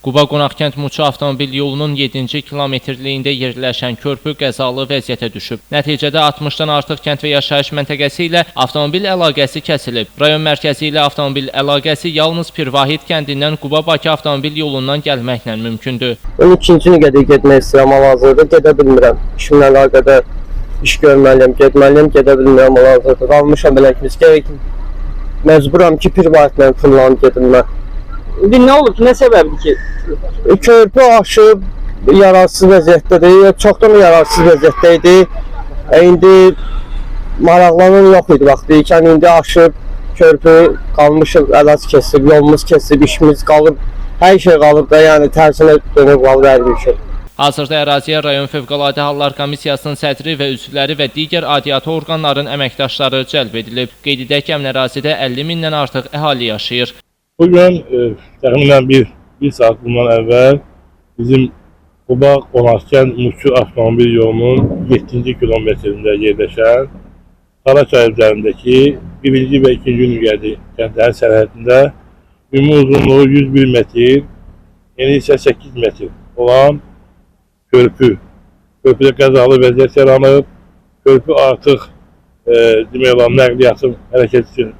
Quba Qonaqkənd Muçu avtomobil yolunun 7-ci kilometrliyində yerləşən körpü qəzalı vəziyyətə düşüb. Nəticədə 60-dan artıq kənd və yaşayış məntəqəsi ilə avtomobil əlaqəsi kəsilib. Rayon mərkəzi ilə avtomobil əlaqəsi yalnız Pirvahid kəndindən Quba-Bakı avtomobil yolundan gəlməklə mümkündür. Ben ikinci nüqədə getmək istəyirəm, hal-hazırda gedə bilmirəm. İşimlə əlaqədar iş görməliyəm, gedə bilmirəm, hal-hazırda. Qalmışam belə ki, gərək məcburam ki, Pirvahidlə fırlanıb gedim mən. İndi nə olub ki, nə səbəbdir ki? Körpü aşıb, yararsız vəziyyətdədir, çoxdan yararsız vəziyyətdəydi. İndi maraqlanan yox idi vaxtı ikən, indi aşıb, körpü qalmışıq, əlac kesib, yolumuz kesib, işimiz qalıb, hər şey qalıb da, yəni tərsinə dönüb qalıb hər bir şey. Hazırda əraziyə rayon Fövqəladə Hallar Komissiyasının sədri və üzvləri və digər aidiyyatı orqanların əməkdaşları cəlb edilib. Qeyd edək ki, həmin ərazidə 50 mindən artıq əhali yaşayır. Bugün təxminən bir saat bundan əvvəl bizim Quba Qonaqkənd Muçu avtomobil yolunun 7-ci kilometrində yerləşən Qaraçay üzərindəki 1-ci və 2-ci nüqədi kəndlərin sərhədində ümumi uzunluğu 101 metr, eni isə 8 metr olan körpüdə qəzalı vəziyyət yaranıb. Körpü artıq demək olar nəqliyyatın hərəkət üçün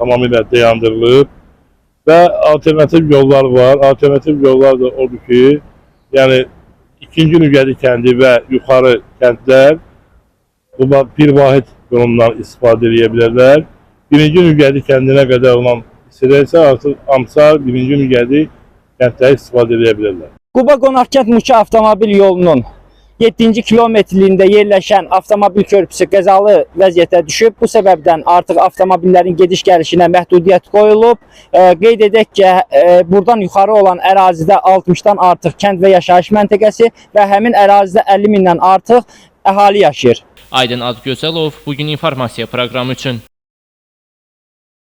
tamamilə dayandırılıb. Və alternativ yollar var. Alternativ yollar da odur ki, yəni ikinci nüqədi kəndi və yuxarı kəndlər Quba Pirvahid yolundan istifadə edə bilərlər. Birinci nüqədi kəndinə qədər olan hissədə isə artıq Amsar birinci nüqədi kəndləri istifadə edə bilərlər. Quba Qonaqkənd Muçu avtomobil yolunun 7-ci kilometrliyində yerləşən avtomobil körpüsü qəzalı vəziyyətə düşüb. Bu səbəbdən artıq avtomobillərin gediş-gəlişinə məhdudiyyət qoyulub. Qeyd edək ki, buradan yuxarı olan ərazidə 60-dan artıq kənd və yaşayış məntəqəsi və həmin ərazidə 50 mindən artıq əhali yaşayır. Aydın Adgözəlov bugün informasiya proqramı üçün.